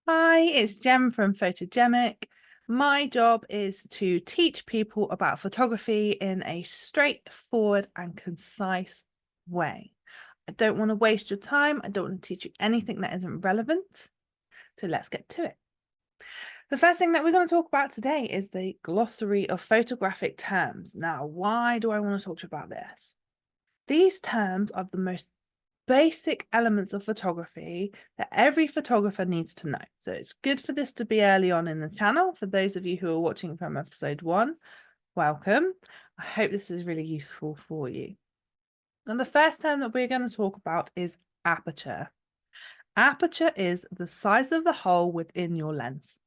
Hi, it's Jem from Photogenic. My job is to teach people about photography in a straightforward and concise way. I don't want to waste your time. I don't want to teach you anything that isn't relevant. So let's get to it. The first thing that we're going to talk about today is the glossary of photographic terms. Now, why do I want to talk to you about this? These terms are the most basic elements of photography that every photographer needs to know. So it's good for this to be early on in the channel. For those of you who are watching from episode 1, welcome. I hope this is really useful for you. And the first term that we're going to talk about is aperture. Aperture is the size of the hole within your lens.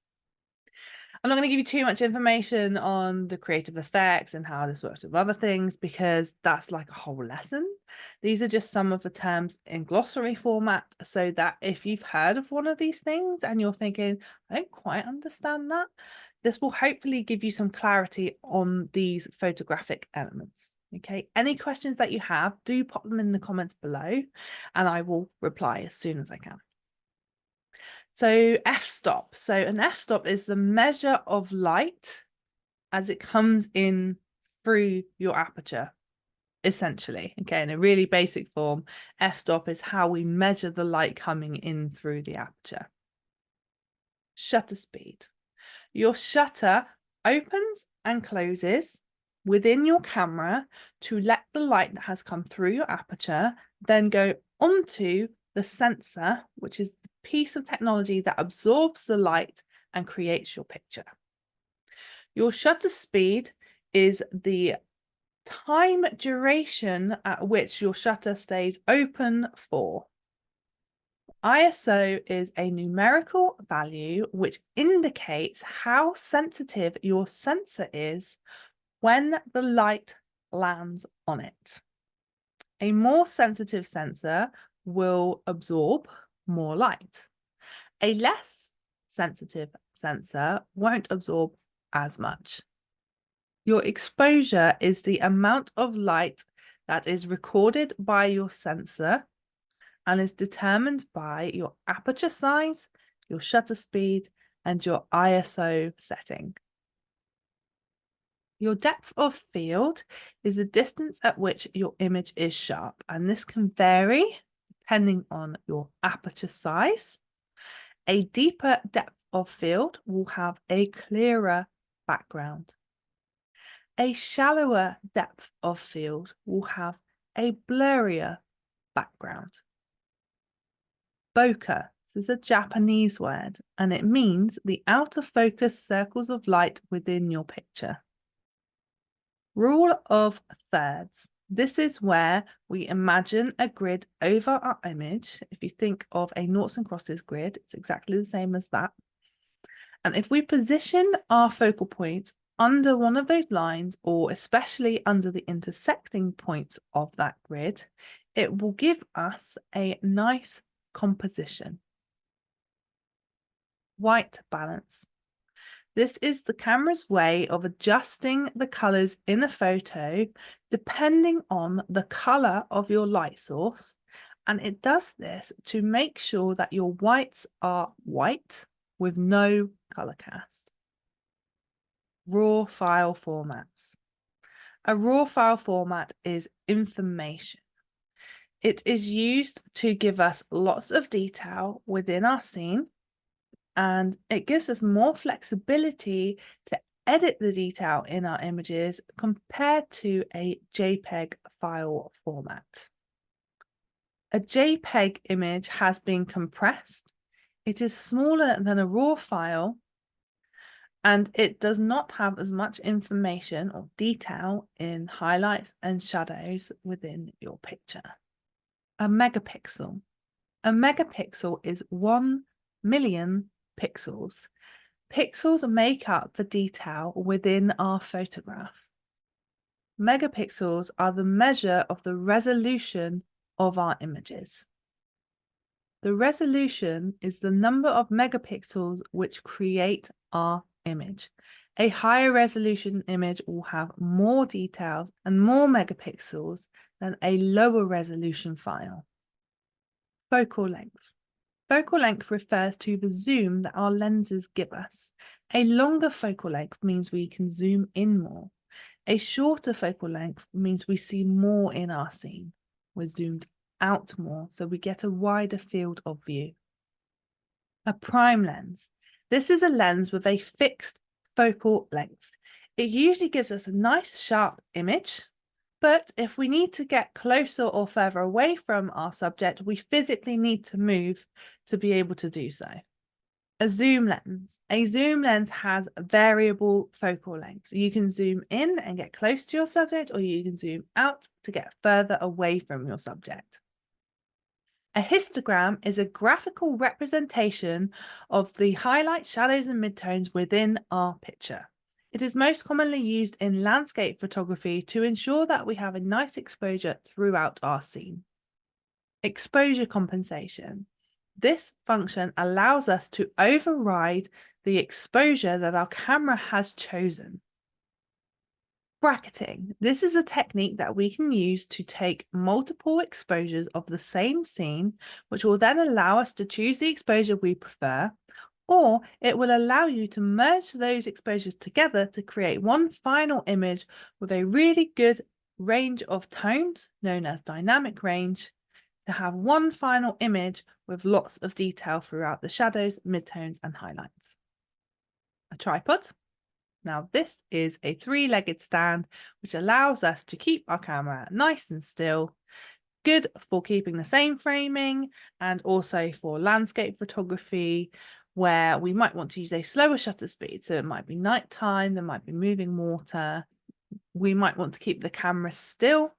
I'm not going to give you too much information on the creative effects and how this works with other things because that's like a whole lesson. These are just some of the terms in glossary format so that if you've heard of one of these things and you're thinking, I don't quite understand that, this will hopefully give you some clarity on these photographic elements. Okay, any questions that you have, do pop them in the comments below and I will reply as soon as I can. So f-stop. So an f-stop is the measure of light as it comes in through your aperture, essentially. Okay, in a really basic form, f-stop is how we measure the light coming in through the aperture. Shutter speed. Your shutter opens and closes within your camera to let the light that has come through your aperture then go onto the sensor, which is the piece of technology that absorbs the light and creates your picture. Your shutter speed is the time duration at which your shutter stays open for. ISO is a numerical value which indicates how sensitive your sensor is when the light lands on it. A more sensitive sensor will absorb more light. A less sensitive sensor won't absorb as much. Your exposure is the amount of light that is recorded by your sensor and is determined by your aperture size, your shutter speed, and your ISO setting. Your depth of field is the distance at which your image is sharp, and this can vary depending on your aperture size. A deeper depth of field will have a clearer background. A shallower depth of field will have a blurrier background. Bokeh, this is a Japanese word, and it means the outer focus circles of light within your picture. Rule of thirds. This is where we imagine a grid over our image. If you think of a noughts and crosses grid, it's exactly the same as that. And if we position our focal points under one of those lines, or especially under the intersecting points of that grid, it will give us a nice composition. White balance. This is the camera's way of adjusting the colors in a photo depending on the color of your light source. And it does this to make sure that your whites are white with no color cast. Raw file formats. A raw file format is information. It is used to give us lots of detail within our scene, and it gives us more flexibility to edit the detail in our images compared to a JPEG file format. A JPEG image has been compressed. It is smaller than a raw file, and it does not have as much information or detail in highlights and shadows within your picture. A megapixel. A megapixel is 1 million pixels. Pixels make up the detail within our photograph. Megapixels are the measure of the resolution of our images. The resolution is the number of megapixels which create our image. A higher resolution image will have more details and more megapixels than a lower resolution file. Focal length. Focal length refers to the zoom that our lenses give us. A longer focal length means we can zoom in more. A shorter focal length means we see more in our scene. We're zoomed out more, so we get a wider field of view. A prime lens. This is a lens with a fixed focal length. It usually gives us a nice sharp image, but if we need to get closer or further away from our subject, we physically need to move to be able to do so. A zoom lens. A zoom lens has variable focal lengths. You can zoom in and get close to your subject, or you can zoom out to get further away from your subject. A histogram is a graphical representation of the highlights, shadows, and midtones within our picture. It is most commonly used in landscape photography to ensure that we have a nice exposure throughout our scene. Exposure compensation. This function allows us to override the exposure that our camera has chosen. Bracketing. This is a technique that we can use to take multiple exposures of the same scene, which will then allow us to choose the exposure we prefer, or it will allow you to merge those exposures together to create one final image with a really good range of tones, known as dynamic range, to have one final image with lots of detail throughout the shadows, midtones, and highlights. A tripod. Now, this is a three-legged stand, which allows us to keep our camera nice and still, good for keeping the same framing, and also for landscape photography, where we might want to use a slower shutter speed. So it might be nighttime, there might be moving water. We might want to keep the camera still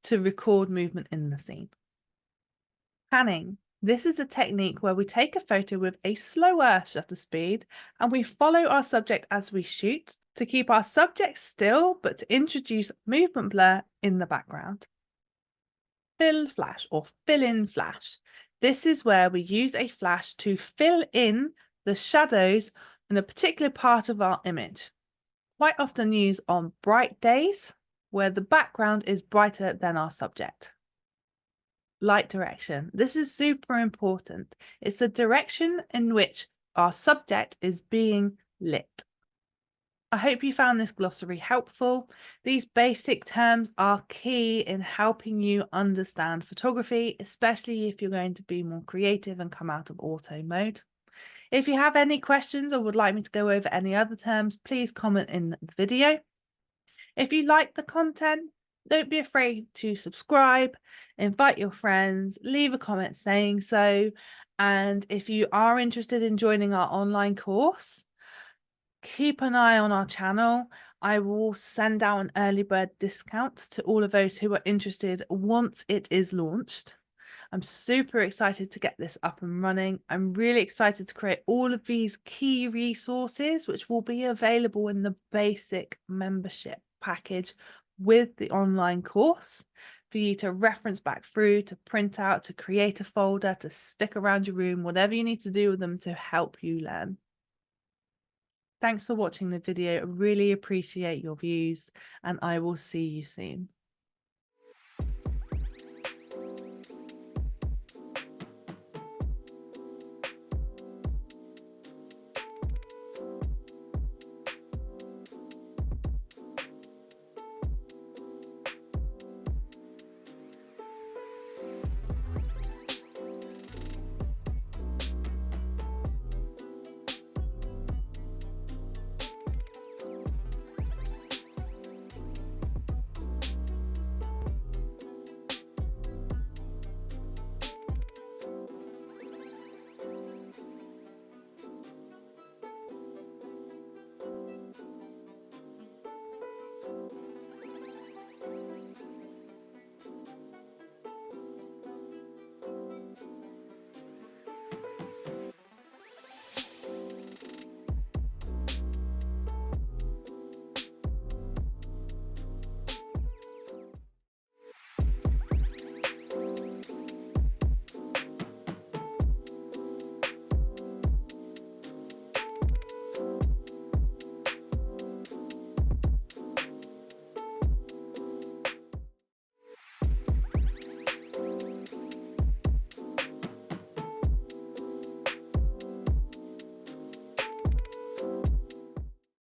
to record movement in the scene. Panning. This is a technique where we take a photo with a slower shutter speed and we follow our subject as we shoot to keep our subject still, but to introduce movement blur in the background. Fill flash or fill-in flash. This is where we use a flash to fill in the shadows in a particular part of our image. Quite often used on bright days where the background is brighter than our subject. Light direction. This is super important. It's the direction in which our subject is being lit. I hope you found this glossary helpful. These basic terms are key in helping you understand photography, especially if you're going to be more creative and come out of auto mode. If you have any questions or would like me to go over any other terms, please comment in the video. If you like the content, don't be afraid to subscribe, invite your friends, leave a comment saying so. And if you are interested in joining our online course, keep an eye on our channel. I will send out an early bird discount to all of those who are interested once it is launched. I'm super excited to get this up and running. I'm really excited to create all of these key resources, which will be available in the basic membership package with the online course for you to reference back through, to print out, to create a folder, to stick around your room, whatever you need to do with them to help you learn. Thanks for watching the video. I really appreciate your views, and I will see you soon.